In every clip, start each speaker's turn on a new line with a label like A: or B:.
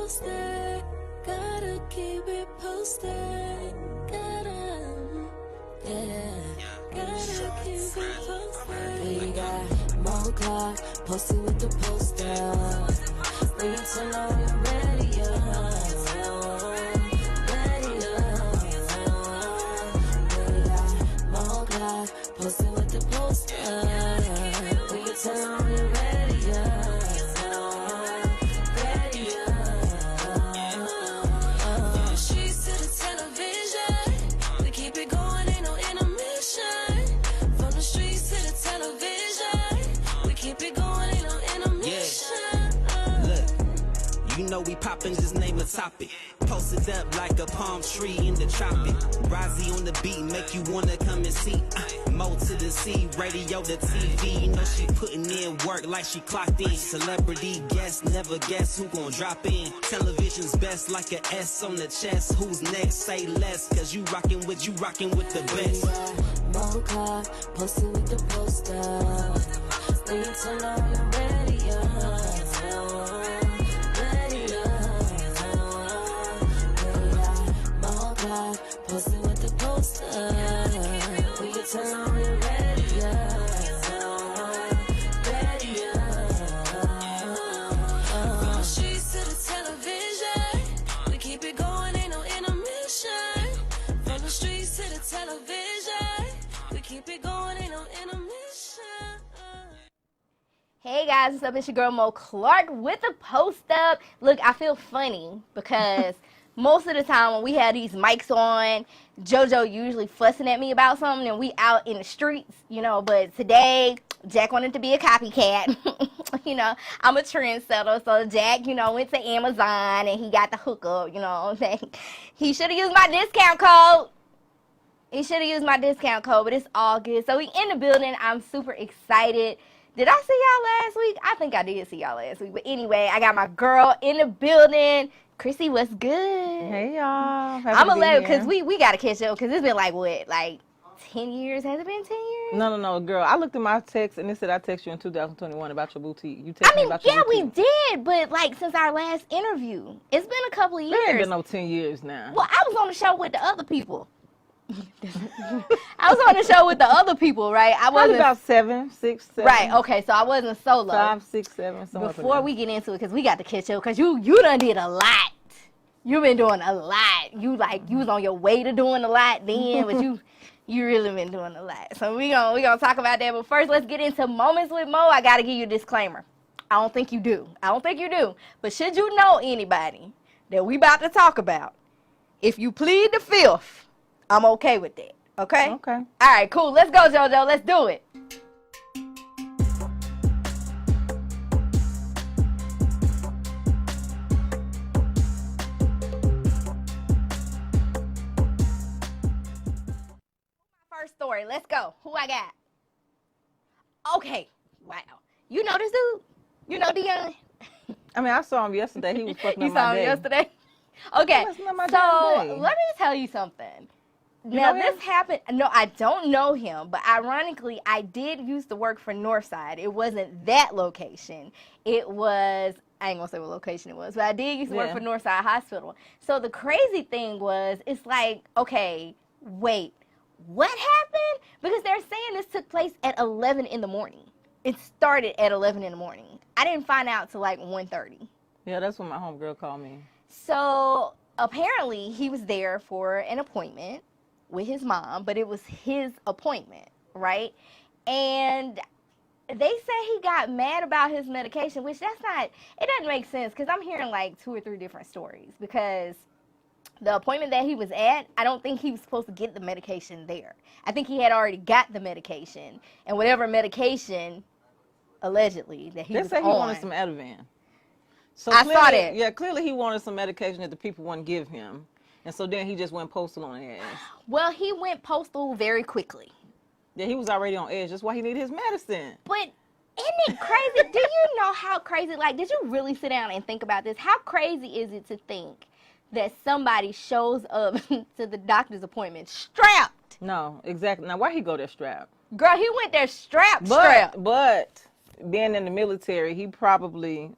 A: posted. Gotta keep it posted. Gotta keep it posted. We got more clock posted with the poster. Bring it to know you're ready, posted with the poster. We can tell on you ready, ready, From the streets to the television, we keep it going, ain't no intermission. From the streets to the television, we keep it going, ain't no intermission.
B: You know we poppin', just name a topic. Posted up like a palm tree in the tropic. Rozzy on the beat, make you wanna come and see. Mo to the C, radio to TV. You know she putting in work like she clocked in. Celebrity guest, never guess who gon' drop in. Television's best like a S on the chest. Who's next? Say less, cause you rockin' with the best.
A: Mo clock, posted with the poster. Bring it to know you're ready, posted with the poster. We can tell on you ready, ready, From the streets to the television, we keep it going, ain't no intermission. From the streets to the television, we keep it going, ain't no intermission.
C: Hey guys, what's up? It's your girl Mo Clark with the post up. Look, I feel funny because most of the time when we have these mics on, JoJo usually fussing at me about something and we out in the streets, you know, but today Jack wanted to be a copycat. You know, I'm a trendsetter, so Jack, you know, went to Amazon and he got the hookup, you know what I'm saying? He should have used my discount code. But it's all good. So we in the building. I'm super excited. Did I see y'all last week? I think I did see y'all last week. But anyway, I got my girl in the building. Chrissy, what's good?
D: Hey, y'all.
C: I'm going to let because we got to catch up because it's been like, what, like 10 years? Has it been 10 years?
D: No, girl. I looked at my text and it said I texted you in 2021 about your boutique. You texted me about your boutique.
C: We did, but like since our last interview, it's been a couple of years.
D: It ain't been no 10 years now.
C: Well, I was on the show with the other people. I was on the show with the other people, right? I wasn't
D: about 7, 6, 7.
C: Right, okay, so I wasn't solo.
D: 5, 6, 7, something.
C: Before we get into it, because we got to catch up, because you done did a lot. You've been doing a lot. You was on your way to doing a lot then, but you really been doing a lot. So we gonna talk about that. But first, let's get into Moments with Mo. I gotta give you a disclaimer. I don't think you do. But should you know anybody that we about to talk about, if you plead the fifth, I'm okay with that. Okay?
D: Okay.
C: All right, cool. Let's go, JoJo. Let's do it. First story. Let's go. Who I got? Okay. Wow. You know this dude? You know Dion?
D: I mean, I saw him yesterday. He was fucking
C: You
D: up my
C: saw him
D: day.
C: yesterday? Okay. So let me tell you something. Now, this happened. No, I don't know him, but ironically, I did used to work for Northside. It wasn't that location. It was, I ain't gonna say what location it was, but I did used to work for Northside Hospital. So the crazy thing was, it's like, okay, wait, what happened? Because they're saying this took place at 11 in the morning. It started at 11 in the morning. I didn't find out till like 1:30.
D: Yeah, that's when my homegirl called me.
C: So apparently he was there for an appointment with his mom, but it was his appointment, right? And they say he got mad about his medication, which it doesn't make sense because I'm hearing like 2 or 3 different stories because the appointment that he was at, I don't think he was supposed to get the medication there. I think he had already got the medication, and whatever medication, allegedly, that he was on.
D: They say he wanted some Ativan. So
C: I saw that.
D: Yeah, clearly he wanted some medication that the people wouldn't give him. And so then he just went postal on his ass.
C: Well, he went postal very quickly.
D: Yeah, he was already on edge. That's why he needed his medicine.
C: But isn't it crazy? Do you know how crazy, like, did you really sit down and think about this? How crazy is it to think that somebody shows up to the doctor's appointment strapped?
D: No, exactly. Now, why he go there strapped?
C: Girl, he went there strapped.
D: But being in the military, he probably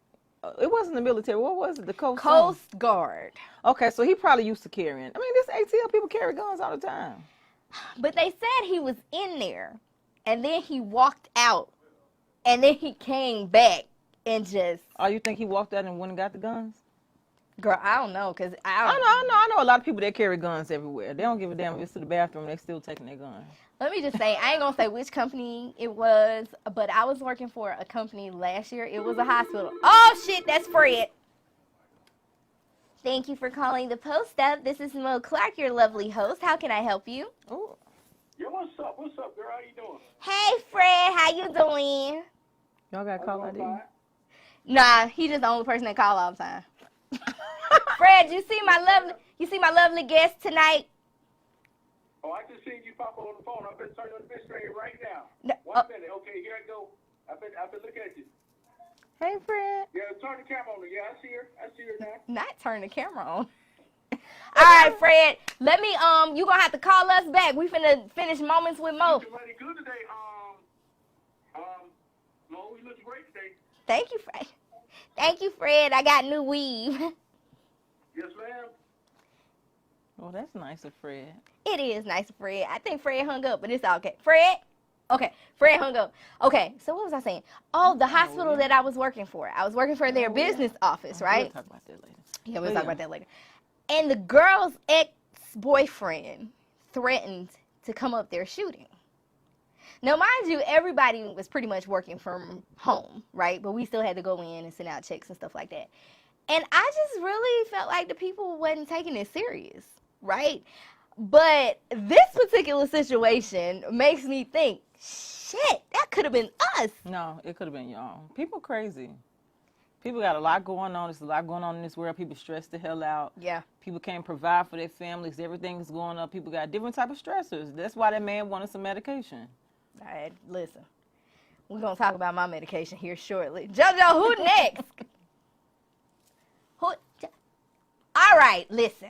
D: It wasn't the military. What was it? The Coast
C: Guard.
D: Okay, so he probably used to carrying. I mean, this ATL people carry guns all the time.
C: But they said he was in there, and then he walked out, and then he came back and just.
D: Oh, you think he walked out and went and got the guns?
C: Girl, I don't know, cause
D: I know a lot of people that carry guns everywhere. They don't give a damn if it's to the bathroom. They still taking their guns.
C: Let me just say, I ain't gonna say which company it was, but I was working for a company last year. It was a hospital. Oh shit, that's Fred. Thank you for calling the post up. This is Mo Clark, your lovely host. How can I help you?
D: Oh.
E: Yeah, what's up? What's up, girl? How you doing?
C: Hey Fred, how you doing?
D: Y'all got call ID?
C: Nah, he just the only person that call all the time. Fred, you see my lovely guest tonight?
E: Oh, I just seen you pop on the phone. I've been turning on the big screen right now.
C: No,
E: 1 minute. Okay, here I go. I've been looking at you.
D: Hey, Fred.
E: Yeah, turn the camera on. Yeah, I see her now.
C: Not turn the camera on. All right, Fred. Let me you gonna have to call us back. We finna finish Moments with Mo.
E: You looking good today. Mo, you look great today.
C: Thank you, Fred. Thank you, Fred. I got new weave.
E: Yes, ma'am.
D: Oh, that's nice of Fred.
C: It is nice, Fred. I think Fred hung up, but it's all okay. Fred? Okay, Fred hung up. Okay, so what was I saying? Oh, the hospital that I was working for. I was working for their business office, right?
D: We'll talk about that later.
C: Yeah, we'll talk about that later. And the girl's ex-boyfriend threatened to come up there shooting. Now, mind you, everybody was pretty much working from home, right? But we still had to go in and send out checks and stuff like that. And I just really felt like the people wasn't taking it serious, right? But this particular situation makes me think, shit, that could have been us.
D: No, it could have been y'all. People crazy. People got a lot going on. There's a lot going on in this world. People stressed the hell out.
C: Yeah.
D: People can't provide for their families. Everything's going up. People got different type of stressors. That's why that man wanted some medication.
C: All right, listen. We're going to talk about my medication here shortly. JoJo, who next? All right, listen.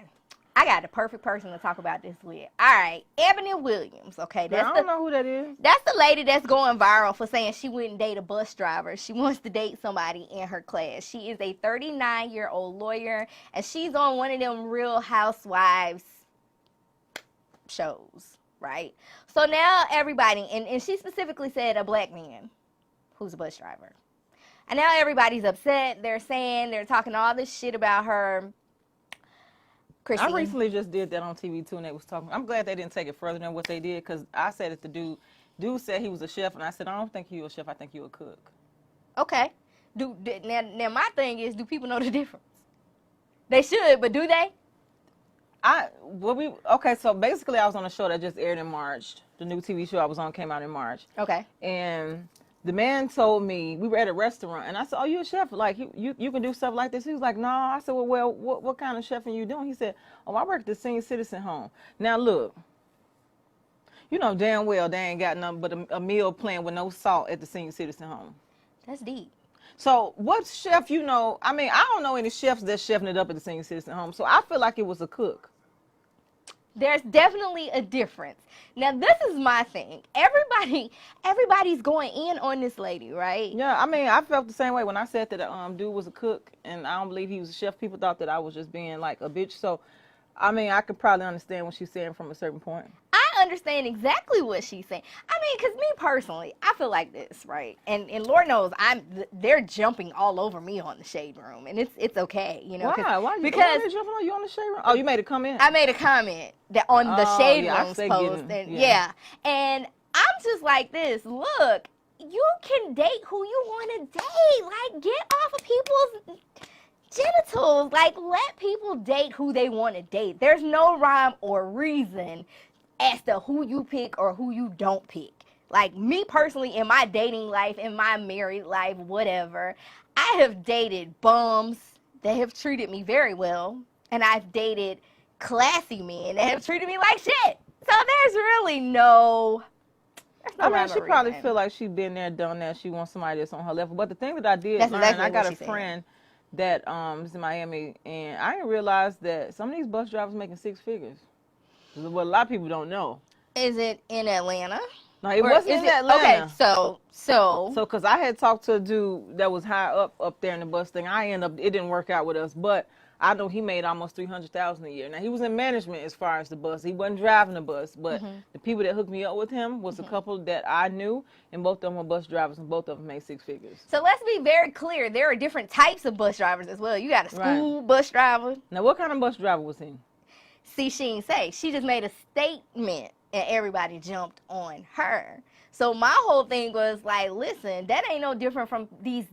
C: I got the perfect person to talk about this with. All right, Ebony Williams. Okay,
D: I don't know who that is.
C: That's the lady that's going viral for saying she wouldn't date a bus driver. She wants to date somebody in her class. She is a 39-year-old lawyer, and she's on one of them Real Housewives shows, right? So now everybody, and she specifically said a black man who's a bus driver. And now everybody's upset. They're talking all this shit about her. Christine.
D: I recently just did that on TV too, and they was talking. I'm glad they didn't take it further than what they did, because I said it to dude said he was a chef, and I said, I don't think you're a chef. I think you're a cook.
C: Okay. Now my thing is, do people know the difference? They should, but do they?
D: Okay, so basically I was on a show that just aired in March. The new TV show I was on came out in March.
C: Okay.
D: And the man told me, we were at a restaurant, and I said, oh, you a chef? Like, you can do stuff like this? He was like, no. I said, well, what kind of chef are you doing? He said, oh, I work at the senior citizen home. Now, look, you know damn well they ain't got nothing but a meal plan with no salt at the senior citizen home.
C: That's deep.
D: So what chef, you know, I mean, I don't know any chefs that's chefing it up at the senior citizen home, so I feel like it was a cook.
C: There's definitely a difference. Now, this is my thing. Everybody's going in on this lady, right?
D: Yeah, I mean, I felt the same way when I said that the dude was a cook, and I don't believe he was a chef. People thought that I was just being like a bitch. So, I mean, I could probably understand what she's saying from a certain point.
C: I understand exactly what she's saying. I mean, because me personally, I feel like this, right? And Lord knows, they're jumping all over me on the Shade Room, and it's okay, you know.
D: Why?
C: Because
D: they jumping on you on the Shade Room? Oh, you made a comment?
C: I made a comment that on the Shade Room's post,
D: yeah.
C: And I'm just like this. Look, you can date who you want to date. Like, get off of people's genitals. Like, let people date who they want to date. There's no rhyme or reason as to who you pick or who you don't pick. Like, me personally, in my dating life, in my married life, whatever, I have dated bums that have treated me very well, and I've dated classy men that have treated me like shit. So there's really no
D: I mean, she probably feel like she been there, done that. She wants somebody that's on her level. But the thing that I did learn, I got a friend that is in Miami, and I didn't realize that some of these bus drivers making 6 figures. What a lot of people don't know.
C: Is it in Atlanta?
D: No, it
C: Or
D: wasn't
C: is
D: in Atlanta.
C: Okay, so
D: because I had talked to a dude that was high up there in the bus thing. It didn't work out with us, but I know he made almost $300,000 a year. Now he was in management as far as the bus. He wasn't driving the bus, but the people that hooked me up with him was a couple that I knew, and both of them were bus drivers, and both of them made six figures.
C: So let's be very clear. There are different types of bus drivers as well. You got a school bus driver.
D: Now, what kind of bus driver was he?
C: See, she didn't say. She just made a statement, and everybody jumped on her. So my whole thing was like, listen, that ain't no different from these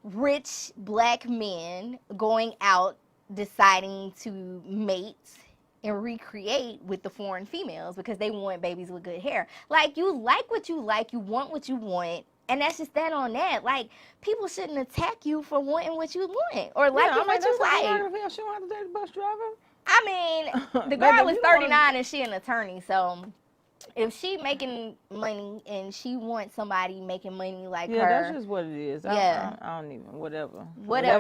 C: rich black men going out deciding to mate and recreate with the foreign females because they want babies with good hair. Like, you like what you like, you want what you want, and that's just that on that. Like, people shouldn't attack you for wanting what you want or liking what you like.
D: She don't have to date a bus driver.
C: I mean, the girl is 39 and she an attorney, so if she making money and she wants somebody making money like her.
D: Yeah, that's just what it is.
C: Yeah.
D: I don't even, whatever.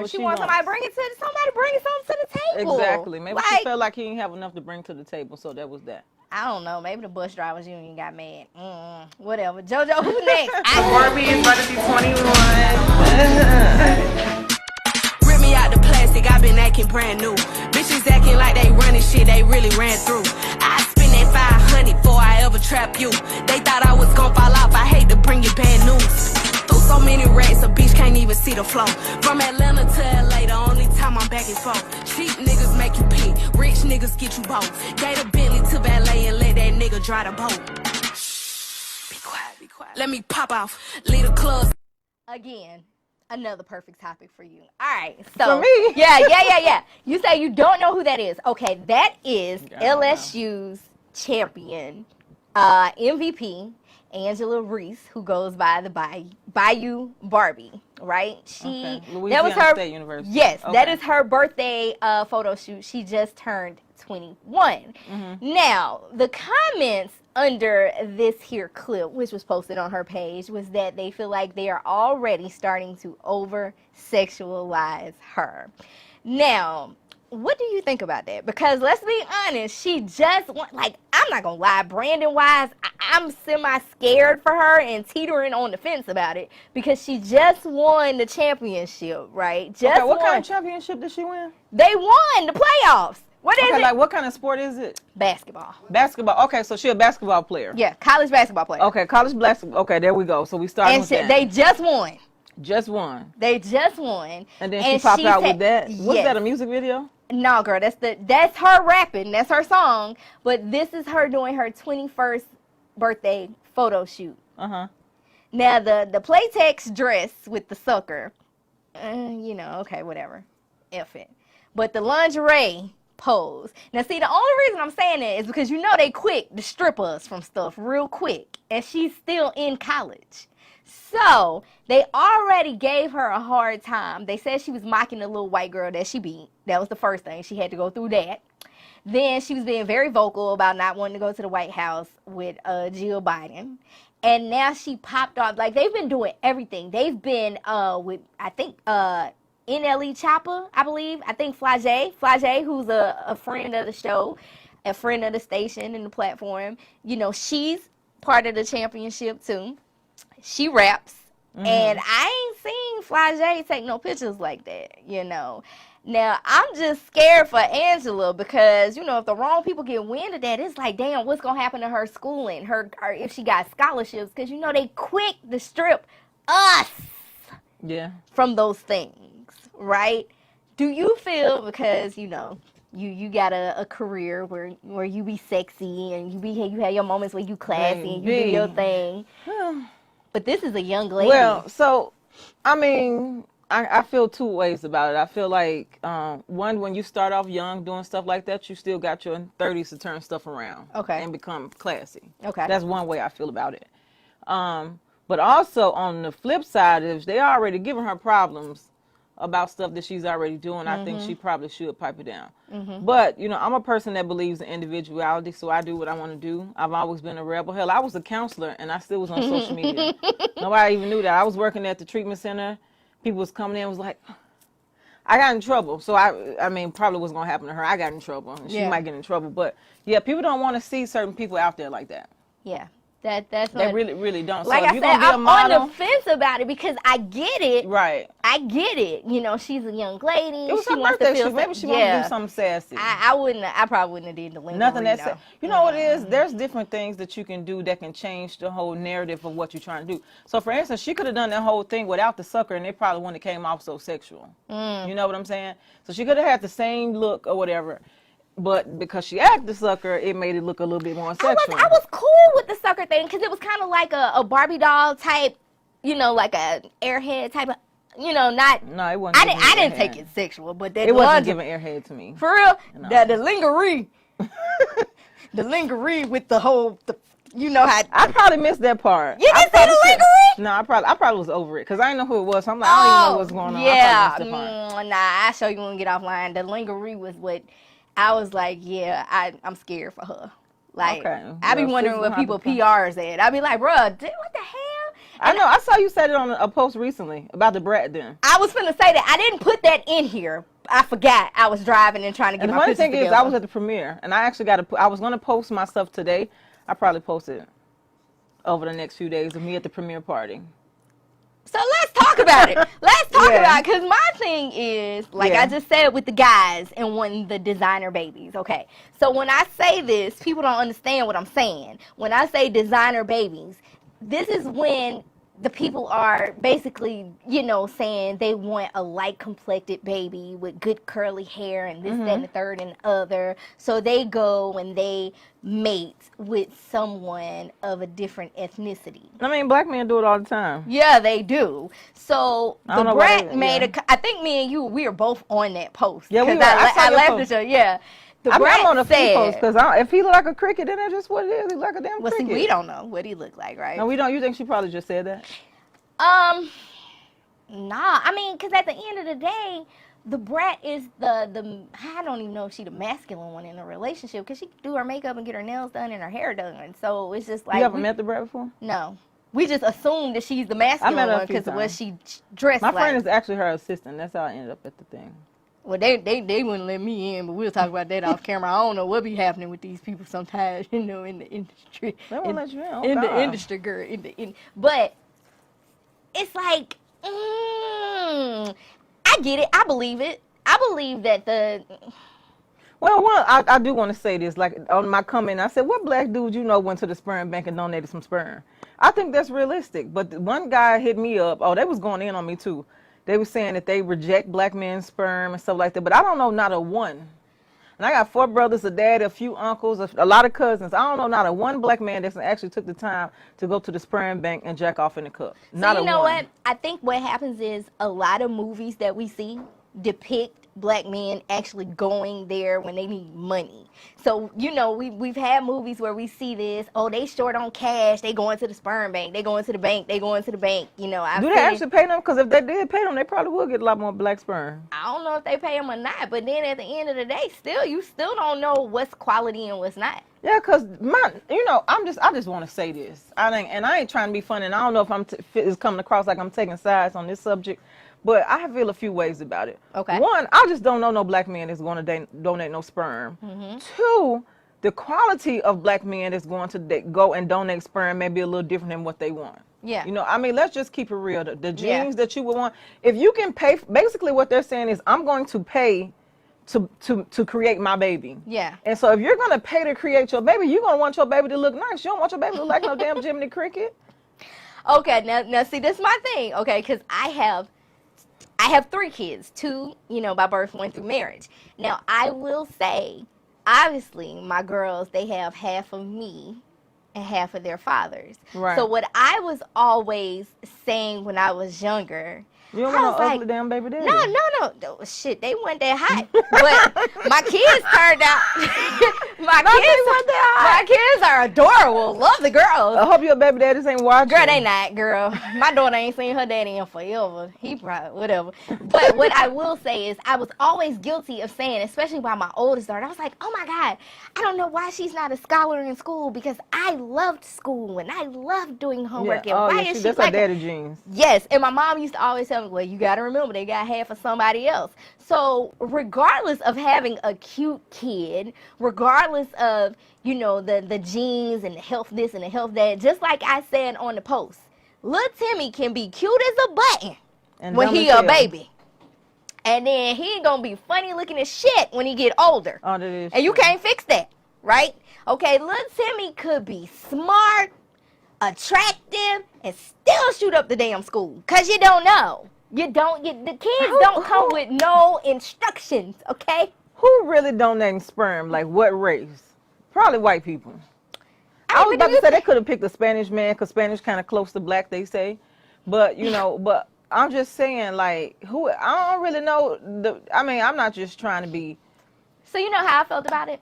C: She wants somebody bringing something to the table.
D: Exactly. Maybe she felt like he didn't have enough to bring to the table, so that was that.
C: I don't know. Maybe the bus drivers union got mad. Whatever. JoJo, who's next?
F: Barbie is about to be 21.
G: Rip me out the plastic, I been acting brand new. Bitches acting like they running shit they really ran through. I spend that 500 before I ever trap you. They thought I was gon' fall off, I hate to bring you bad news. Through so many racks, a bitch can't even see the flow. From Atlanta to LA, the only time I'm back and forth. Cheap niggas make you pee, rich niggas get you both. Gave a Bentley to valet and let that nigga dry the boat. Be quiet, be quiet. Let me pop off, lead the club.
C: Again, another perfect topic for you. All right. So,
D: for me?
C: Yeah. You say you don't know who that is. Okay, that is LSU's champion, MVP, Angela Reese, who goes by the Bayou Barbie, right?
D: Louisiana
C: that was her
D: State University.
C: Yes,
D: okay.
C: That is her birthday photo shoot. She just turned 21. Now, the comments under this here clip, which was posted on her page, was that they feel like they are already starting to over-sexualize her. Now, what do you think about that? Because let's be honest, she just I'm not gonna lie, Brandon-wise, I'm semi-scared for her and teetering on the fence about it because she just won the championship, right?
D: What kind of championship did she win?
C: They won the playoffs. What is it?
D: Like, what kind of sport is it?
C: Basketball.
D: Basketball. Okay, so she's a basketball player.
C: Yeah, college basketball player.
D: Okay, college basketball. Okay, there we go. So we started with that.
C: They just won.
D: Just won.
C: They just won.
D: And then she popped out with that.
C: Yes.
D: Was that a music video?
C: No, girl, that's her rapping. That's her song. But this is her doing her 21st birthday photo shoot. Now the Playtex dress with the sucker, okay, whatever, F it. But the lingerie pose. Now, see, the only reason I'm saying that is because they quick to strip us from stuff real quick, and she's still in college. So they already gave her a hard time. They said she was mocking the little white girl that she beat. That was the first thing. She had to go through that. Then she was being very vocal about not wanting to go to the White House with Jill Biden. And now she popped off. Like, they've been doing everything. They've been with, I think, NLE Chopper, I believe. I think Flage, who's a friend of the show, a friend of the station and the platform. She's part of the championship, too. She raps. And I ain't seen Flage take no pictures like that, Now, I'm just scared for Angela because, if the wrong people get wind of that, it's like, damn, what's going to happen to her schooling, or if she got scholarships, because, they quick to strip us from those things, right? Do you feel, because, you got a career where you be sexy and you have your moments where you classy and you do your thing, but this is a young lady.
D: Well, so, I mean, I feel two ways about it. I feel like, one, when you start off young doing stuff like that, you still got your 30s to turn stuff around.
C: Okay.
D: And become classy.
C: Okay.
D: That's one way I feel about it. But also, on the flip side, if they already giving her problems about stuff that she's already doing, I think she probably should pipe it down. But, I'm a person that believes in individuality, so I do what I want to do. I've always been a rebel. Hell, I was a counselor, and I still was on social media. Nobody even knew that. I was working at the treatment center. People was coming in and was like, I got in trouble. So, I mean, probably what's going to happen to her. I got in trouble. And she might get in trouble. But, yeah, people don't want to see certain people out there like that.
C: Yeah. That's
D: They
C: not,
D: really, really don't.
C: like
D: so if
C: I
D: you're
C: said,
D: gonna be a
C: I'm
D: model,
C: on the fence about it because I get it.
D: right?
C: I get it. You know, she's a young lady.
D: It was
C: she
D: her
C: wants
D: birthday.
C: to feel
D: Maybe she wanted to do something sassy.
C: I probably wouldn't have did the lingerie.
D: Nothing that
C: though.
D: said. You know what it is? There's different things that you can do that can change the whole narrative of what you're trying to do. So, for instance, she could have done that whole thing without the sucker, and it probably wouldn't have came off so sexual. You know what I'm saying? So she could have had the same look or whatever, but because she acted the sucker, it made it look a little bit more sexual.
C: I was cool with the sucker thing because it was kind of like a Barbie doll type, you know, like a airhead type of, you know, not.
D: No, it wasn't.
C: I didn't take it sexual, but that
D: It wasn't
C: lingerie-
D: giving airhead to me.
C: for real.
D: No.
C: The lingerie, the lingerie with the whole, you know how.
D: I probably missed that part.
C: You didn't see
D: probably
C: the
D: should-
C: lingerie?
D: No, I probably was over it because I didn't know who it was. So I'm like, I don't even know what's going on.
C: Yeah,
D: I probably missed that part.
C: nah. I show you when we get offline. The lingerie was what I was like. Yeah, I'm scared for her. Like,
D: Okay.
C: I be
D: Well,
C: wondering
D: Susan
C: what people
D: Huffington.
C: PRs at. I be like, bruh, what the hell?
D: I know. I saw you said it on a post recently about the brat then.
C: I was finna say that I didn't put that in here. I forgot. I was driving and trying to get
D: And the
C: my
D: funny
C: pictures
D: thing is,
C: together.
D: I was at the premiere, and I actually I was going to post my stuff today. I probably posted it over the next few days of me at the premiere party.
C: So let's talk about it. Let's talk
D: Yeah.
C: about it. Because my thing is, like
D: Yeah.
C: I just said with the guys and wanting the designer babies, okay? So when I say this, people don't understand what I'm saying. When I say designer babies, this is when the people are basically, you know, saying they want a light complected baby with good curly hair and this, that, and the third and the other. So they go and they mate with someone of a different ethnicity.
D: I mean, black men do it all the time.
C: Yeah, they do. So
D: I don't
C: the
D: know why
C: brat
D: they-
C: made
D: yeah.
C: I think me and you, we were both on that post.
D: Yeah, we
C: 'Cause
D: were. I saw
C: I
D: your
C: laughed
D: post.
C: at you. Yeah. The
D: I mean,
C: brat
D: I'm on a few
C: said,
D: posts because if he look like a cricket, then that's just what it is. He look like a damn
C: well, see,
D: cricket.
C: we don't know what he looked like, right?
D: No, we don't. You think she probably just said that?
C: Nah. I mean, because at the end of the day, the brat is the I don't even know if she's the masculine one in a relationship because she can do her makeup and get her nails done and her hair done. So it's just like
D: You ever met the brat before?
C: no. We just assume that she's the masculine
D: met her a
C: one
D: few
C: because of what
D: times.
C: she dressed
D: My
C: like.
D: friend is actually her assistant. That's how I ended up at the thing.
C: Well, they wouldn't let me in, but we'll talk about that off camera. I don't know what be happening with these people sometimes, you know, in the industry.
D: They won't let you in. Oh,
C: in the
D: God.
C: industry, girl. But it's like, I get it. I believe it. I believe that
D: Well, I do want to say this. Like on my comment, I said, "What black dude you know went to the sperm bank and donated some sperm?" I think that's realistic. But one guy hit me up. Oh, they was going in on me too. They were saying that they reject black men's sperm and stuff like that. But I don't know not a one. And I got 4 brothers, a dad, a few uncles, a lot of cousins. I don't know not a one black man that actually took the time to go to the sperm bank and jack off in the cup. Not
C: you
D: a
C: know
D: one.
C: what? I think what happens is a lot of movies that we see depict black men actually going there when they need money. So, you know, we've had movies where we see this, oh, they short on cash, they going to the sperm bank, they going to the bank, they going to the bank. You know,
D: Do they actually pay them? Because if they did pay them, they probably would get a lot more black sperm.
C: I don't know if they pay them or not, but then at the end of the day, you still don't know what's quality and what's not.
D: Yeah, cause I just want to say this. I ain't trying to be funny, and I don't know if it's coming across like I'm taking sides on this subject, but I feel a few ways about it.
C: Okay.
D: One, I just don't know no black man that's going to donate no sperm.
C: Mm-hmm.
D: 2, the quality of black men that's going to go and donate sperm may be a little different than what they want.
C: Yeah.
D: You know, I mean, let's just keep it real. The genes
C: Yeah.
D: that you would want, if you can pay, basically what they're saying is, I'm going to pay to create my baby.
C: Yeah.
D: And so if you're going to pay to create your baby, you're going to want your baby to look nice. You don't want your baby to look like no damn Jiminy Cricket.
C: Okay, now see, this is my thing, okay, because I have 3 kids, 2, you know, by birth, 1 through marriage. Now, I will say, obviously, my girls, they have half of me and half of their fathers.
D: Right.
C: So what I was always saying when I was younger,
D: You don't
C: I
D: want
C: was
D: no ugly damn baby daddy.
C: No. Shit, they weren't that hot. But my kids turned out. My kids are adorable. Love the girls.
D: I hope your baby daddies ain't watching.
C: Girl, they not, girl. My daughter ain't seen her daddy in forever. He probably, whatever. But what I will say is I was always guilty of saying, especially by my oldest daughter, I was like, oh my God, I don't know why she's not a scholar in school because I loved school and I loved doing homework. And why is she
D: that's
C: like
D: her daddy genes.
C: Yes, and my mom used to always say, tell me, well, you got to remember they got half of somebody else. So regardless of having a cute kid, regardless of, you know, the genes and the health this and the health that, just like I said on the post, little Timmy can be cute as a button
D: And
C: when
D: dumb
C: he
D: as
C: a
D: hell.
C: baby. And then he gonna be funny looking as shit when he get older.
D: Oh, that is
C: And you
D: true.
C: can't fix that, right? Okay, little Timmy could be smart, attractive, and still shoot up the damn school. Cause you don't know. The kids don't come with no instructions, okay?
D: Who really donating sperm? Like what race? Probably white people. I was
C: but
D: about
C: do
D: to
C: you
D: say they could have picked a Spanish man because Spanish kind of close to black, they say. But, you know, but I'm just saying, like, I don't really know. I'm not just trying to be.
C: So you know how I felt about it?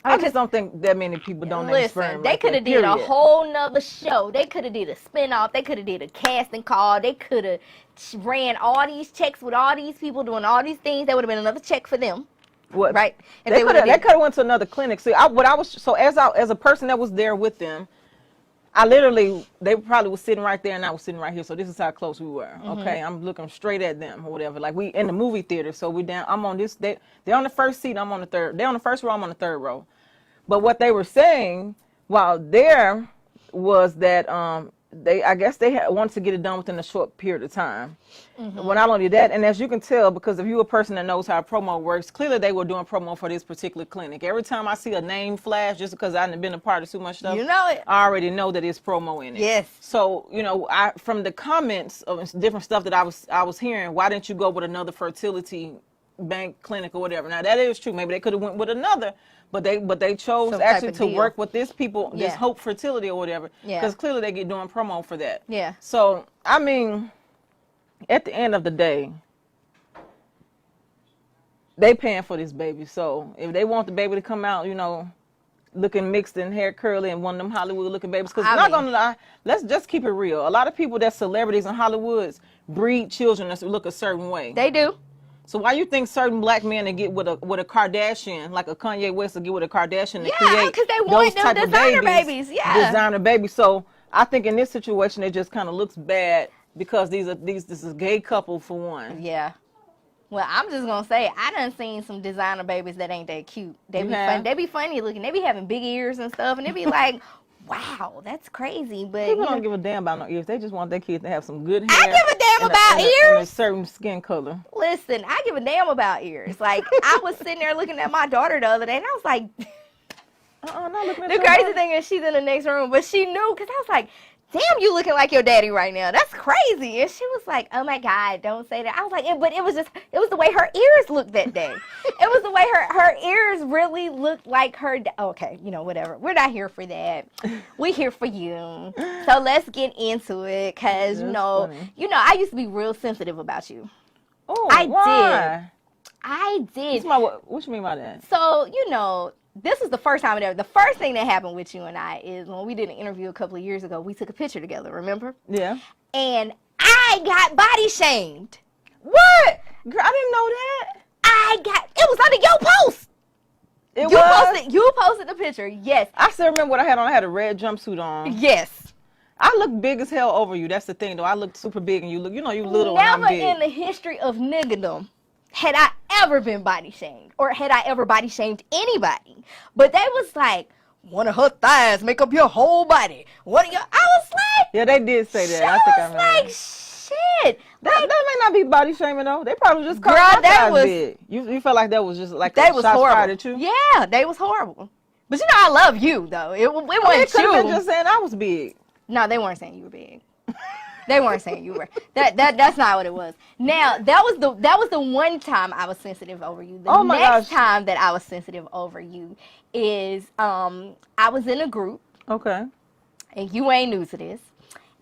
D: I just don't think that many people donate sperm.
C: Listen, they
D: like
C: could have
D: that,
C: did a
D: period.
C: whole nother show. They could have did a spinoff. They could have did a casting call. They could have ran all these checks with all these people doing all these things. That would have been another check for them,
D: What?
C: right? If
D: They
C: would've
D: could have
C: did-
D: went to another clinic. See, as a person that was there with them, they probably was sitting right there and I was sitting right here. So this is how close we were.
C: Mm-hmm.
D: Okay, I'm looking straight at them or whatever. Like we in the movie theater, so we down. I'm on this. They're on the first seat. I'm on the third. They're on the first row. I'm on the third row. But what they were saying while there was that I guess they wanted to get it done within a short period of time.
C: Mm-hmm.
D: Well, not only that, and as you can tell, because if you're a person that knows how promo works, clearly they were doing promo for this particular clinic. Every time I see a name flash, just because I haven't been a part of too much stuff,
C: You know it.
D: I already know that it's promo in it.
C: Yes.
D: So, you know, from the comments of different stuff that I was hearing, why didn't you go with another fertility bank clinic or whatever? Now that is true. Maybe they could have went with another, but they chose
C: Some type
D: actually
C: of
D: to
C: deal.
D: work with this
C: Yeah.
D: Hope Fertility or whatever.
C: Yeah.
D: Because clearly they get doing promo for that.
C: Yeah.
D: So I mean, at the end of the day, they paying for this baby. So if they want the baby to come out, you know, looking mixed and hair curly and one of them Hollywood looking babies, because I'm not gonna lie, let's just keep it real. A lot of people that's celebrities in Hollywood breed children that look a certain way.
C: They do.
D: So why you think certain black men that get with a Kardashian, like a Kanye West, will get with a Kardashian to
C: Yeah,
D: create
C: 'cause they want
D: those
C: them
D: type of
C: designer babies, yeah.
D: designer babies. So I think in this situation it just kind of looks bad because this is a gay couple for one.
C: Yeah. Well, I'm just gonna say I done seen some designer babies that ain't that cute. They
D: You
C: be
D: have?
C: fun. They be funny looking. They be having big ears and stuff, and they be like, "Wow, that's crazy." But
D: People
C: you
D: don't
C: know,
D: give a damn about no ears. They just want their kids to have some good hair.
C: I give a damn
D: and
C: about
D: and and a
C: ears.
D: certain skin color.
C: Listen, I give a damn about ears. Like I was sitting there looking at my daughter the other day, and I was like,
D: Not looking at
C: the
D: your
C: crazy
D: daughter.
C: thing is she's in the next room, but she knew because I was like, damn, you looking like your daddy right now. That's crazy. And she was like, oh my God, don't say that. I was like, but it was the way her ears looked that day. It was the way her ears really looked like her. Okay, you know, whatever. We're not here for that. We're here for you. So let's get into it because,
D: That's funny.
C: I used to be real sensitive about you.
D: Oh,
C: I
D: why?
C: I did.
D: What you mean by that?
C: So, this was the first time ever. The first thing that happened with you and I is when we did an interview a couple of years ago, we took a picture together, remember?
D: Yeah.
C: And I got body shamed.
D: What? Girl, I didn't know that.
C: It was under your post.
D: It
C: You
D: was.
C: you posted the picture. Yes.
D: I still remember what I had on. I had a red jumpsuit on.
C: Yes.
D: I look big as hell over you. That's the thing, though. I look super big, and you look, you little. and I'm
C: Never
D: big.
C: in the history of niggerdom had I ever been body shamed or had I ever body shamed anybody. But they was like, one of her thighs make up your whole body. I was like,
D: Yeah, they did say that.
C: She
D: I think I
C: was
D: remember.
C: like, shit.
D: That may not be body shaming though. They probably just called
C: Girl,
D: my
C: that
D: thighs
C: was-
D: big. You felt like that was just like
C: They
D: a
C: was
D: shots
C: horrible.
D: fired at you?
C: Yeah, they was horrible. But I love you though. It
D: They
C: wasn't
D: could have
C: you.
D: been just saying I was big.
C: No, they weren't saying you were big. They weren't saying you were. That's not what it was. Now that was the one time I was sensitive over you. The
D: Oh my
C: next
D: gosh.
C: time that I was sensitive over you is I was in a group
D: Okay.
C: and you ain't new to this.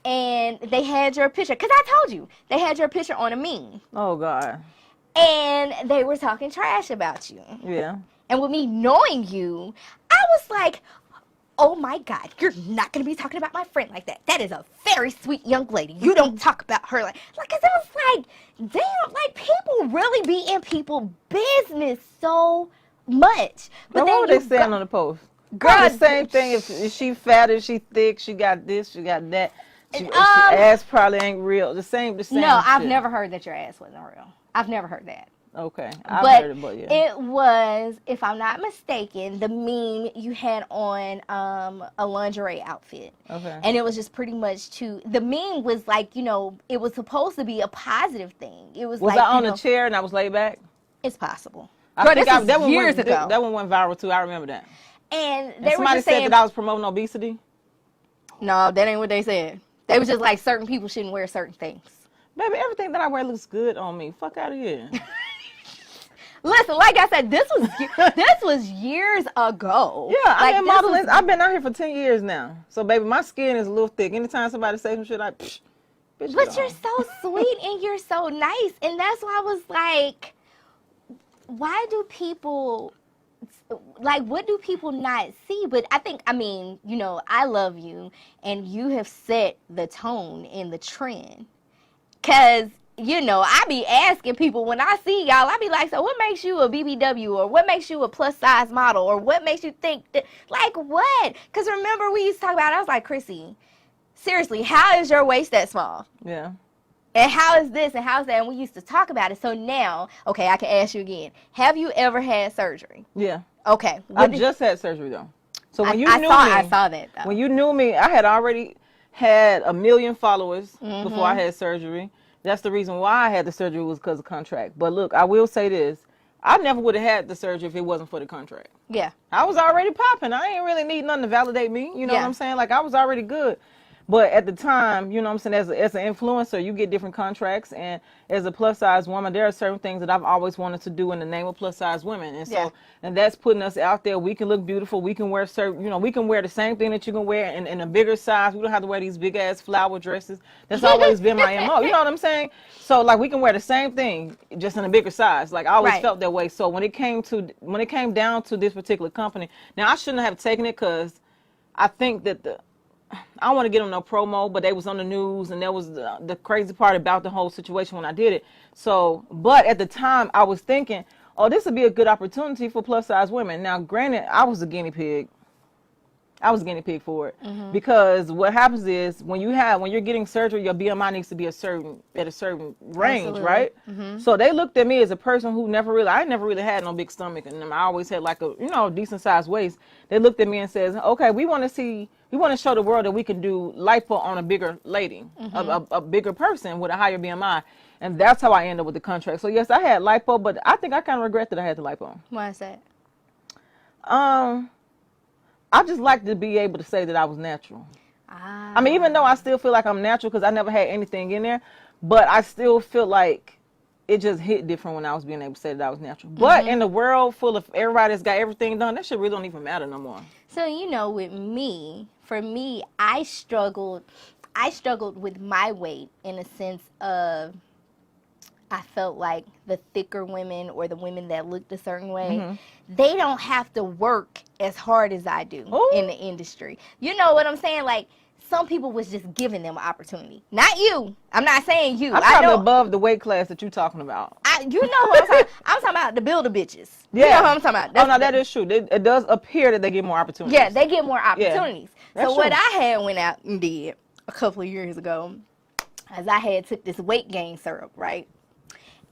C: And they had your picture, because I told you, they had your picture on a meme.
D: Oh God.
C: And they were talking trash about you.
D: Yeah.
C: And with me knowing you, I was like, oh my God, you're not going to be talking about my friend like that. That is a very sweet young lady. You don't talk about her like, cause it was like, damn, like people really be in people's business so much.
D: But what were they saying on the post?
C: Girl,
D: Girl, the same thing. If she fat, if she thick, she got this, she got that. Ass probably ain't real. The same.
C: No, I've
D: shit.
C: never heard that your ass wasn't real. I've never heard that.
D: Okay, I've heard it, but yeah.
C: It was, if I'm not mistaken, the meme you had on a lingerie outfit.
D: Okay.
C: And it was just pretty much the meme was like, you know, it was supposed to be a positive thing. It was like,
D: I on a chair and I was laid back?
C: It's possible.
D: I think
C: this
D: that
C: was years ago.
D: That one went viral too. I remember that.
C: And they were
D: somebody
C: just saying
D: said that I was promoting obesity.
C: No, that ain't what they said. They was just like certain people shouldn't wear certain things.
D: Baby, everything that I wear looks good on me. Fuck out of here.
C: Listen, like I said, this was years ago.
D: Yeah,
C: like,
D: I've been modeling. I've been out here for 10 years now. So, baby, my skin is a little thick. Anytime somebody say some shit, bitch.
C: But you're so sweet and you're so nice, and that's why I was like, why do people, like, what do people not see? But I mean, you know, I love you, and you have set the tone and the trend. Because, you know, I be asking people when I see y'all, I be like, so what makes you a BBW, or what makes you a plus size model, or what makes you think that, like, what? Because remember we used to talk about it, I was like, Chrissy, seriously, how is your waist that small?
D: Yeah.
C: And how is this and how is that? And we used to talk about it. So now, okay, I can ask you again. Have you ever had surgery?
D: Yeah.
C: Okay.
D: I just had surgery, though. So when
C: I saw that, though.
D: When you knew me, I had already had 1 million followers before I had surgery. That's the reason why I had the surgery, was because of contract. But look, I will say this. I never would have had the surgery if it wasn't for the contract.
C: Yeah.
D: I was already popping. I ain't really need nothing to validate me. You know what I'm saying? Like, I was already good. But at the time, you know what I'm saying, as an influencer, you get different contracts. And as a plus-size woman, there are certain things that I've always wanted to do in the name of plus-size women. And so, and that's putting us out there. We can look beautiful. We can wear certain, you know, we can wear the same thing that you can wear in a bigger size. We don't have to wear these big-ass flower dresses. That's always been my MO. You know what I'm saying? So, like, we can wear the same thing, just in a bigger size. Like, I always felt that way. So when it came down to this particular company, now, I shouldn't have taken it because I think that I don't want to get on no promo, but they was on the news, and that was the crazy part about the whole situation when I did it. So, but at the time, I was thinking, oh, this would be a good opportunity for plus-size women. Now, granted, I was a guinea pig. I was a guinea pig for it, because what happens is when you're getting surgery, your BMI needs to be at a certain range, right? So they looked at me as a person who I never really had no big stomach, and I always had like a, you know, decent sized waist. They looked at me and says, okay, we want to show the world that we can do lipo on a bigger lady, a bigger person with a higher BMI. And that's how I ended up with the contract. So yes, I had lipo, but I think I kind of regret that I had the lipo.
C: Why is that?
D: I just like to be able to say that I was natural. I mean, even though I still feel like I'm natural because I never had anything in there, but I still feel like it just hit different when I was being able to say that I was natural. But in the world full of everybody that's got everything done, that shit really don't even matter no more.
C: So, you know, for me, I struggled with my weight in a sense of, I felt like the thicker women or the women that looked a certain way, they don't have to work as hard as I do in the industry. You know what I'm saying? Like, some people was just giving them an opportunity. Not you. I'm not saying you.
D: I'm probably above the weight class that you're talking about.
C: You know what I'm talking about. I'm talking about the builder bitches.
D: Yeah.
C: You know what I'm talking about.
D: That is true. It does appear that they get more opportunities.
C: Yeah, they get more opportunities.
D: Yeah.
C: So what I had went out and did a couple of years ago is I had took this weight gain syrup, right?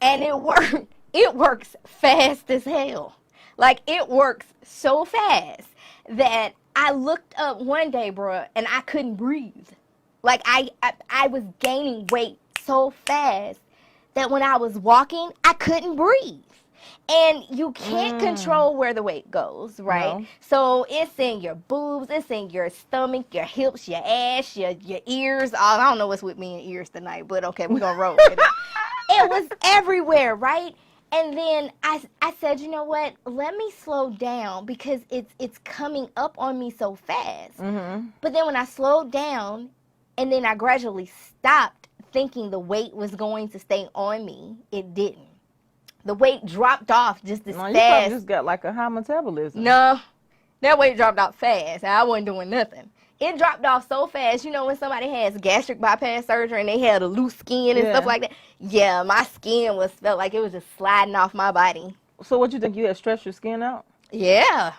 C: And it worked. It works fast as hell. Like, it works so fast that I looked up one day, bro, and I couldn't breathe. Like, I was gaining weight so fast that when I was walking, I couldn't breathe. And you can't control where the weight goes, right? No. So it's in your boobs, it's in your stomach, your hips, your ass, your ears. I don't know what's with me and ears tonight, but okay, we're going to roll with it. It was everywhere, right? And then I said, you know what? Let me slow down because it's coming up on me so fast. But then when I slowed down and then I gradually stopped thinking the weight was going to stay on me, it didn't. The weight dropped off just as fast. You probably
D: just got like a high metabolism.
C: No, that weight dropped off fast. I wasn't doing nothing. It dropped off so fast. You know when somebody has gastric bypass surgery and they had a loose skin and stuff like that? Yeah, my skin felt like it was just sliding off my body.
D: So what you think, you had stretched your skin out?
C: Yeah.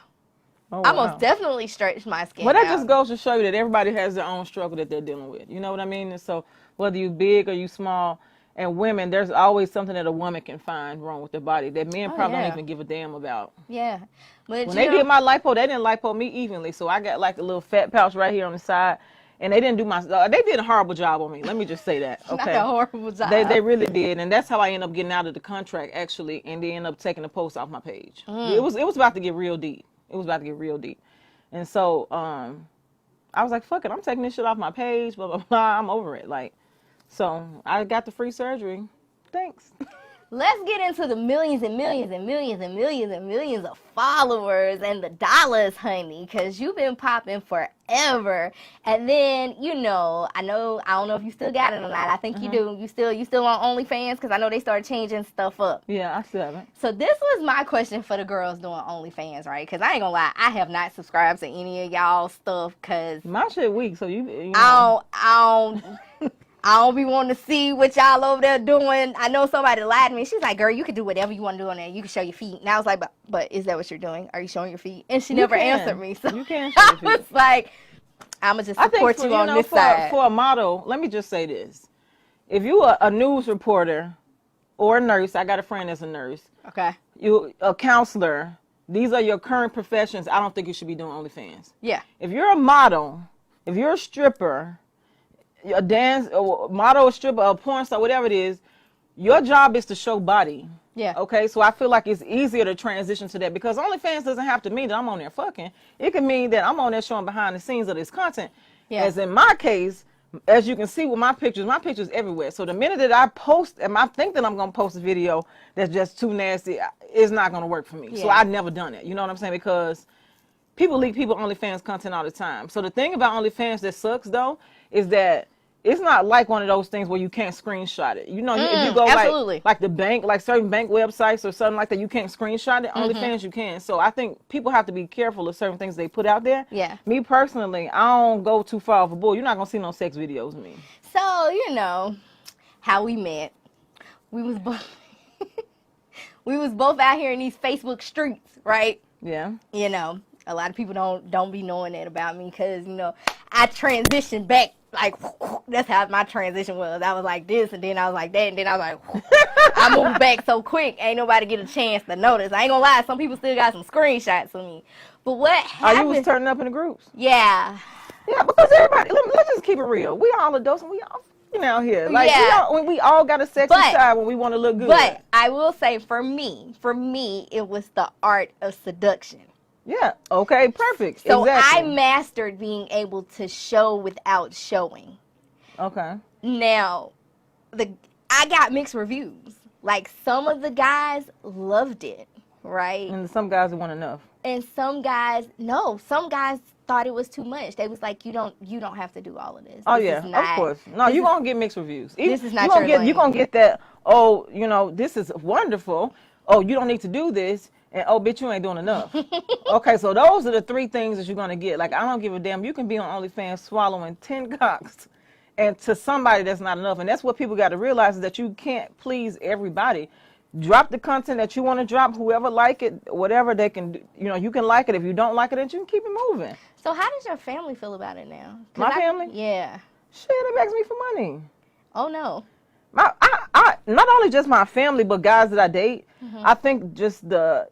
D: Oh,
C: I
D: wow.
C: most definitely stretch my skin
D: Well, that
C: out.
D: just goes to show you that everybody has their own struggle that they're dealing with. You know what I mean? And so whether you big or you small, and women, there's always something that a woman can find wrong with their body that men probably
C: yeah.
D: don't even give a damn about.
C: Yeah. But
D: When they did my lipo, they didn't lipo me evenly. So I got like a little fat pouch right here on the side. And they didn't do they did a horrible job on me. Let me just say that. Okay.
C: Not a horrible job.
D: They really did. And that's how I ended up getting out of the contract, actually. And they ended up taking the post off my page. It was about to get real deep. It was about to get real deep. And so I was like, fuck it. I'm taking this shit off my page. Blah, blah, blah. I'm over it. Like, so I got the free surgery. Thanks.
C: Let's get into the millions and millions and millions and millions and millions of followers and the dollars, honey, because you've been popping forever. And then, I don't know if you still got it or not. I think you do. You still on OnlyFans? Because I know they started changing stuff up.
D: Yeah, I still haven't.
C: So this was my question for the girls doing OnlyFans, right? Because I ain't gonna lie, I have not subscribed to any of y'all stuff because
D: My shit weak, so you know.
C: I don't be wanting to see what y'all over there doing. I know somebody lied to me. She's like, girl, you can do whatever you want to do on there. You can show your feet. And I was like, but is that what you're doing? Are you showing your feet? And she never answered me. So
D: you can show your feet.
C: I was like, I'm going to just support you on this side.
D: For a model, let me just say this. If you are a news reporter or a nurse, I got a friend that's a nurse.
C: Okay.
D: You a counselor. These are your current professions. I don't think you should be doing OnlyFans.
C: Yeah.
D: If you're a model, if you're a stripper, a dance, a model, a stripper, a porn star, whatever it is, your job is to show body.
C: Yeah.
D: Okay, so I feel like it's easier to transition to that because OnlyFans doesn't have to mean that I'm on there fucking. It can mean that I'm on there showing behind the scenes of this content.
C: Yeah.
D: As in my case, as you can see with my pictures everywhere. So the minute that I post, and I think that I'm going to post a video that's just too nasty, it's not going to work for me.
C: Yeah.
D: So I've never done it. You know what I'm saying? Because people leak people OnlyFans content all the time. So the thing about OnlyFans that sucks though is that it's not like one of those things where you can't screenshot it. You know, if you go like the bank, like certain bank websites or something like that, you can't screenshot it. OnlyFans you can. So I think people have to be careful of certain things they put out there.
C: Yeah.
D: Me personally, I don't go too far overboard. You're not gonna see no sex videos of me.
C: So, how we met. We was both we was both out here in these Facebook streets, right?
D: Yeah.
C: A lot of people don't be knowing that about me because, I transitioned back. Like, that's how my transition was. I was like this, and then I was like that, and then I was like, I moved back so quick, ain't nobody get a chance to notice. I ain't gonna lie, some people still got some screenshots of me. But what happened?
D: Oh, you was turning up in the groups?
C: Yeah.
D: Yeah, because everybody, let's just keep it real. We all adults, and we all out here. Like,
C: Yeah.
D: we all got a sexy side when we want to look good.
C: But I will say, for me, it was the art of seduction.
D: Yeah. Okay. Perfect.
C: So
D: exactly.
C: I mastered being able to show without showing.
D: Okay.
C: Now, I got mixed reviews. Like, some of the guys loved it, right?
D: And some guys want enough.
C: And some guys, no. Some guys thought it was too much. They was like, you don't have to do all of this.
D: Oh
C: This
D: yeah,
C: is not-
D: of course. No, you're gonna get mixed reviews.
C: This is not
D: you're
C: your
D: You're gonna get that. Oh, this is wonderful. Oh, you don't need to do this. And oh, bitch, you ain't doing enough. Okay, so those are the three things that you're gonna get. Like, I don't give a damn. You can be on OnlyFans swallowing 10 cocks, and to somebody that's not enough. And that's what people got to realize is that you can't please everybody. Drop the content that you want to drop. Whoever like it, whatever they can. You can like it. If you don't like it, then you can keep it moving.
C: So how does your family feel about it now?
D: My family?
C: Yeah.
D: Shit, it begs me for money.
C: Oh no.
D: I not only just my family, but guys that I date. I think just the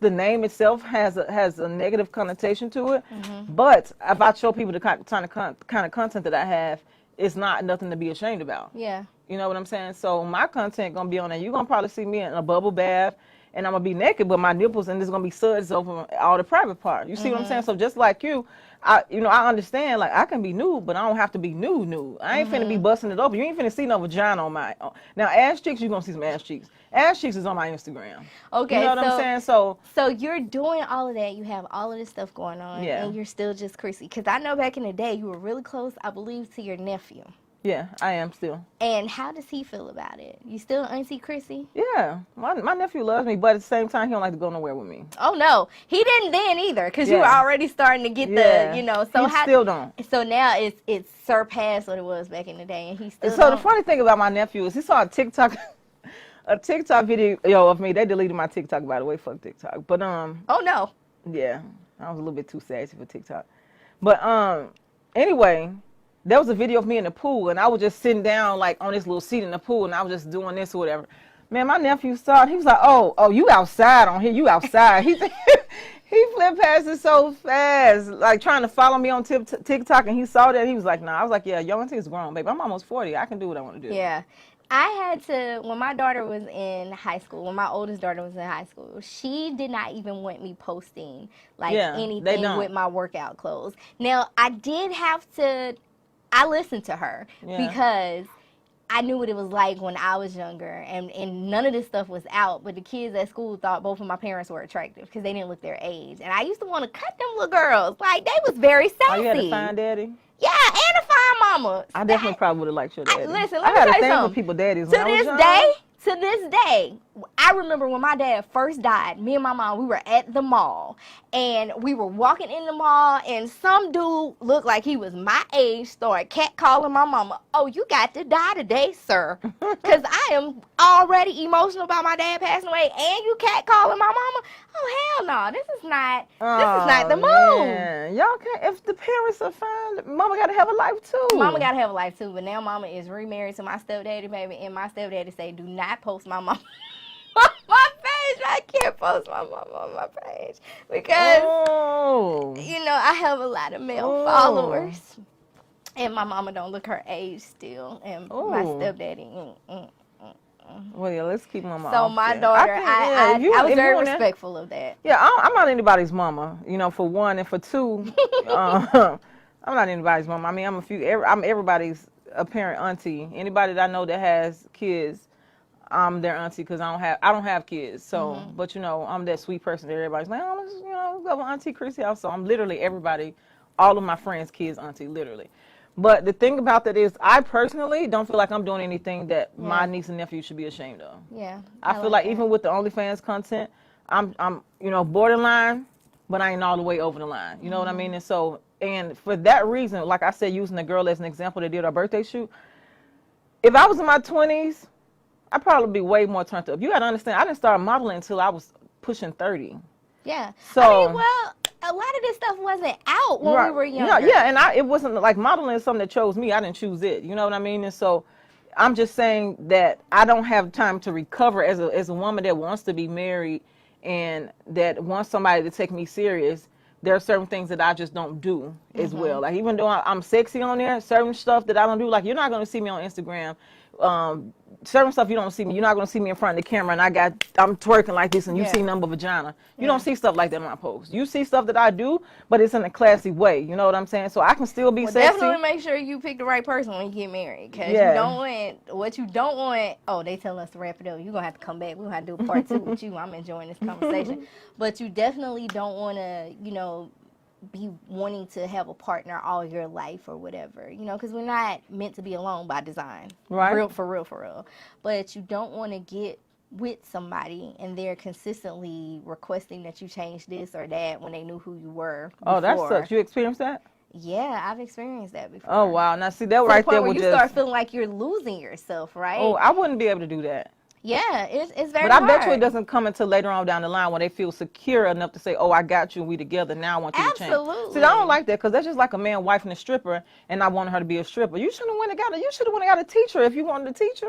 D: name itself has a negative connotation to it. But if I show people the kind of content that I have, it's not nothing to be ashamed about.
C: Yeah.
D: You know what I'm saying? So my content gonna be on there. You're gonna probably see me in a bubble bath, and I'm gonna be naked, but my nipples and there's gonna be suds over all the private part. You see what I'm saying? So just like you, I understand, like, I can be nude, but I don't have to be nude. I ain't finna be busting it open. You ain't finna see no vagina on my. Now ass cheeks, you're gonna see some ass cheeks. Ass cheeks is on my Instagram.
C: Okay.
D: You know what I'm saying?
C: So you're doing all of that. You have all of this stuff going on, and you're still just Chrissy. Because I know back in the day you were really close, I believe, to your nephew.
D: Yeah, I am still.
C: And how does he feel about it? You still Auntie Chrissy?
D: Yeah, my nephew loves me, but at the same time, he don't like to go nowhere with me.
C: Oh no, he didn't then either, because you were already starting to get the, So
D: he still don't.
C: So now it's surpassed what it was back in the day, and he still.
D: So the funny thing about my nephew is he saw a TikTok video of me. They deleted my TikTok, by the way. Fuck TikTok. But
C: Oh no.
D: Yeah, I was a little bit too sassy for TikTok. But anyway, there was a video of me in the pool, and I was just sitting down like on this little seat in the pool, and I was just doing this or whatever. Man, my nephew saw it. He was like, "Oh, you outside on here? You outside?" He flipped past it so fast, like trying to follow me on TikTok, and he saw that. And he was like, "Nah." I was like, "Yeah, your auntie's grown, baby. I'm almost 40. I can do what I want to do."
C: Yeah. I had to, when my daughter was in high school, when my oldest daughter was in high school, she did not even want me posting like anything with my workout clothes. Now, I did have to, I listened to her because I knew what it was like when I was younger, and none of this stuff was out, but the kids at school thought both of my parents were attractive because they didn't look their age. And I used to want to cut them little girls. Like, they was very sassy.
D: Oh, you had to find daddy?
C: Yeah, and a fine mama.
D: I definitely probably would have liked your daddy.
C: Listen,
D: I
C: let me
D: had
C: tell
D: a
C: you
D: thing
C: something.
D: with people daddies
C: To
D: when I was young.
C: this day, I remember when my dad first died, me and my mom, we were at the mall, and we were walking in the mall, and some dude looked like he was my age, started catcalling my mama. "Oh, you got to die today, sir," because I am already emotional about my dad passing away, and you catcalling my mama? Oh, hell no, this is not the move.
D: Man. Y'all can't, if the parents are fine, mama got to have a life too.
C: Mama got to have a life too, but now mama is remarried to my stepdaddy, baby, and my stepdaddy say, "Do not post my mama on my page." I can't post my mama on my page because, you know, I have a lot of male followers, and my mama don't look her age still, and my stepdaddy.
D: Well, yeah, let's keep mama
C: So
D: off
C: my
D: there.
C: daughter, I was very
D: wanna,
C: respectful of that.
D: Yeah, I'm not anybody's mama, you know, for one, and for two, I'm not anybody's mama. I mean, I'm everybody's apparent auntie. Anybody that I know that has kids, I'm their auntie because I don't have kids. So, but you know, I'm that sweet person that everybody's like, "Oh, let's go to Auntie Chrissy house." So I'm literally everybody, all of my friends' kids' auntie, literally. But the thing about that is, I personally don't feel like I'm doing anything that my niece and nephew should be ashamed of.
C: Yeah.
D: I feel like even with the OnlyFans content, I'm borderline, but I ain't all the way over the line. You know what I mean? And so, and for that reason, like I said, using the girl as an example that did our birthday shoot, if I was in my 20s, I'd probably be way more turned up. You got to understand, I didn't start modeling until I was pushing 30.
C: Yeah.
D: So,
C: I mean, well, a lot of this stuff wasn't out when we were younger.
D: Yeah, and it wasn't like modeling is something that chose me. I didn't choose it. You know what I mean? And so I'm just saying that I don't have time to recover as a woman that wants to be married and that wants somebody to take me serious. There are certain things that I just don't do as well. Like, even though I'm sexy on there, certain stuff that I don't do, like, you're not going to see me on Instagram. Certain stuff you don't see me. You're not going to see me in front of the camera and I'm twerking like this and you see nothing but vagina. You don't see stuff like that on my post. You see stuff that I do, but it's in a classy way. You know what I'm saying? So I can still be sexy.
C: Definitely make sure you pick the right person when you get married, because you don't want what you don't want. Oh, they telling us to wrap it up. You're going to have to come back. We're going to have to do a part 2 with you. I'm enjoying this conversation. But you definitely don't want to, be wanting to have a partner all your life or whatever, because we're not meant to be alone by design.
D: Right.
C: For real. But you don't want to get with somebody and they're consistently requesting that you change this or that when they knew who you were before.
D: Oh, that sucks. You experienced that?
C: Yeah, I've experienced that before.
D: Oh, wow. Now, see, that right there
C: would
D: would
C: you start feeling like you're losing yourself, right?
D: Oh, I wouldn't be able to do that.
C: Yeah, it's very
D: But I
C: hard.
D: bet you it doesn't come until later on down the line when they feel secure enough to say, "Oh, I got you and we together. Now I want you to change."
C: Absolutely.
D: See, I don't like that because that's just like a man wifing a stripper and I wanted her to be a stripper. You should have went and got a teacher if you wanted a teacher.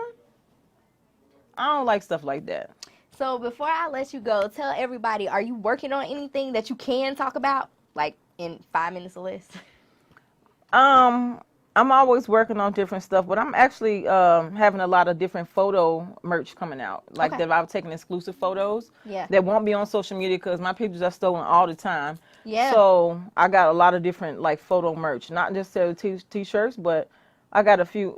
D: I don't like stuff like that.
C: So before I let you go, tell everybody, are you working on anything that you can talk about, like in 5 minutes or less?
D: I'm always working on different stuff, but I'm actually having a lot of different photo merch coming out. Like that I've taken exclusive photos that won't be on social media because my pictures are stolen all the time.
C: Yeah.
D: So I got a lot of different like photo merch, not just t-shirts, but I got a few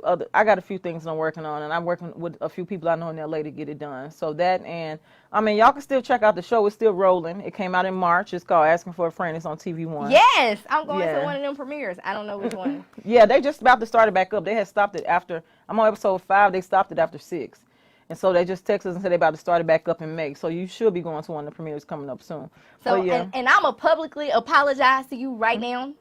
D: things that I'm working on, and I'm working with a few people I know in LA to get it done. So that, and I mean, y'all can still check out the show. It's still rolling. It came out in March. It's called Asking for a Friend. It's on TV1.
C: Yes, I'm going to one of them premieres. I don't know which one.
D: Yeah, they just about to start it back up. They had stopped it after, I'm on episode 5. They stopped it after 6. And so they just texted us and said they about to start it back up in May. So you should be going to one of the premieres coming up soon.
C: So,
D: yeah.
C: and I'm going to publicly apologize to you right now,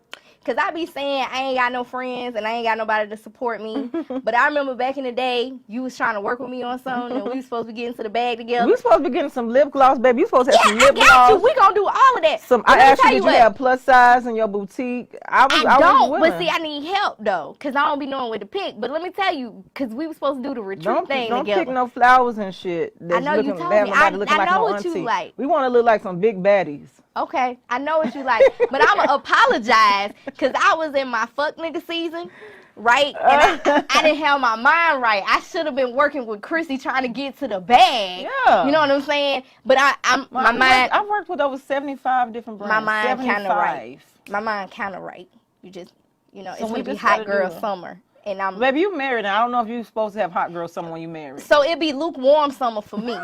C: Because I be saying I ain't got no friends and I ain't got nobody to support me. But I remember back in the day, you was trying to work with me on something and we was supposed to get into the bag together.
D: We supposed to be getting some lip gloss, baby. You supposed to have some lip
C: I got
D: gloss.
C: you. We gonna do all of that.
D: I asked you, did you have plus size in your boutique? I
C: don't,
D: was
C: but see, I need help though, because I don't be knowing where to pick. But let me tell you, because we were supposed to do the retreat thing
D: don't
C: together.
D: pick no flowers and shit.
C: I know you told me. I know what you like.
D: We want to look like some big baddies.
C: Okay, I know what you like, but I'm going to apologize because I was in my fuck nigga season, right? And I didn't have my mind right. I should have been working with Chrissy trying to get to the bag.
D: Yeah.
C: You know what I'm saying? But my mind.
D: I've worked with over 75 different brands.
C: My mind kind of
D: 75.
C: right. My mind kind of right. You just,
D: So
C: it's
D: we
C: going to be
D: just
C: hot
D: gotta
C: girl
D: do it.
C: summer. And I'm.
D: Baby, you married, and I don't know if you're supposed to have hot girl summer when you married.
C: So it be lukewarm summer for me.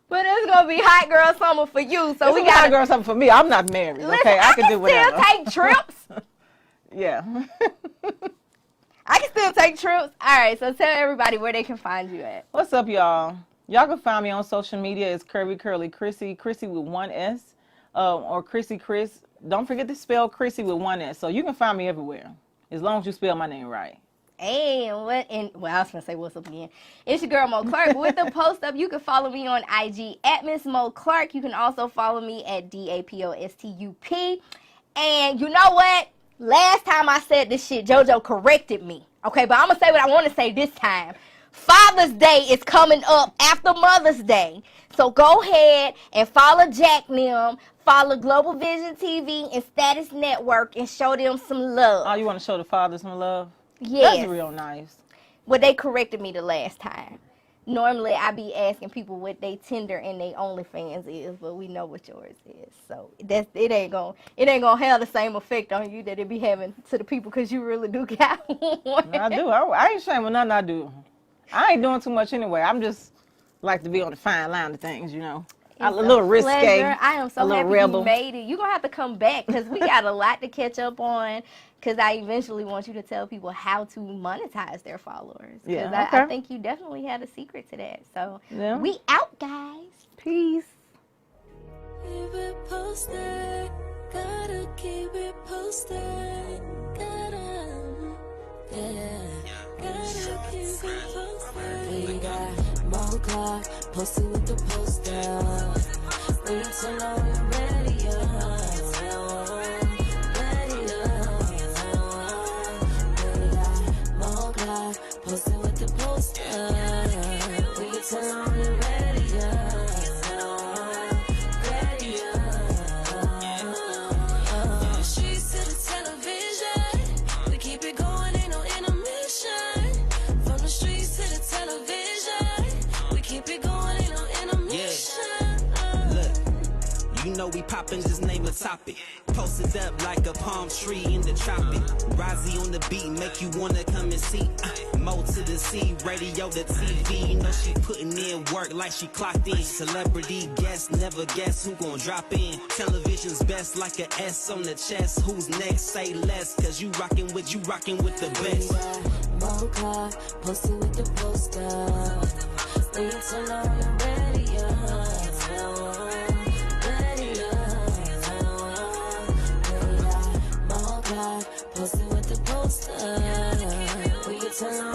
C: But it's gonna be hot girl summer for you. So we got
D: hot girl summer for me. I'm not married.
C: Listen,
D: Okay, I can do whatever.
C: still take trips.
D: Yeah.
C: I can still take trips. All right, so tell everybody where they can find you at.
D: What's up, y'all? Y'all can find me on social media. It's Curvy Curly Chrissy with one S, or Chrissy Chris. Don't forget to spell Chrissy with one S. So you can find me everywhere as long as you spell my name right.
C: Hey, I was gonna say what's up again. It's your girl Mo Clark. With the post up, you can follow me on IG at Miss Mo Clark. You can also follow me at DAPOSTUP. And you know what? Last time I said this shit, JoJo corrected me. Okay, but I'm gonna say what I want to say this time. Father's Day is coming up after Mother's Day. So go ahead and follow Jack Nim, follow Global Vision TV and Status Network, and show them some love.
D: Oh, you want to show the father some love?
C: Yes.
D: That's real nice.
C: Well, they corrected me the last time. Normally, I be asking people what they Tinder and they OnlyFans is, but we know what yours is. So it ain't gonna have the same effect on you that it be having to the people because you really do got one.
D: I do. I ain't ashamed of nothing I do. I ain't doing too much anyway. I'm just like to be on the fine line of things, you know. A little risque.
C: I am so happy you made it. You're going to have to come back because we got a lot to catch up on because I eventually want you to tell people how to monetize their followers.
D: Yeah,
C: I think you definitely had a secret to that. So we out, guys.
D: Peace.
A: Keep it posted, gotta keep it posted, gotta keep it posted. We got Mo Clark posted with the poster. We turn on the radio, We got Mo Clark posted with the poster. We turn on the radio.
B: You know we poppin', just name a topic. Posted up like a palm tree in the tropic. Rozzy on the beat, make you wanna come and see. Mo to the C, radio to TV. You know she putting in work like she clocked in. Celebrity guest, never guess who gon' drop in. Television's best like a S on the chest. Who's next? Say less, cause you rockin' with the best.
A: Mo Clark posted with the poster. We turn on the radio. Posted with the poster. We can turn on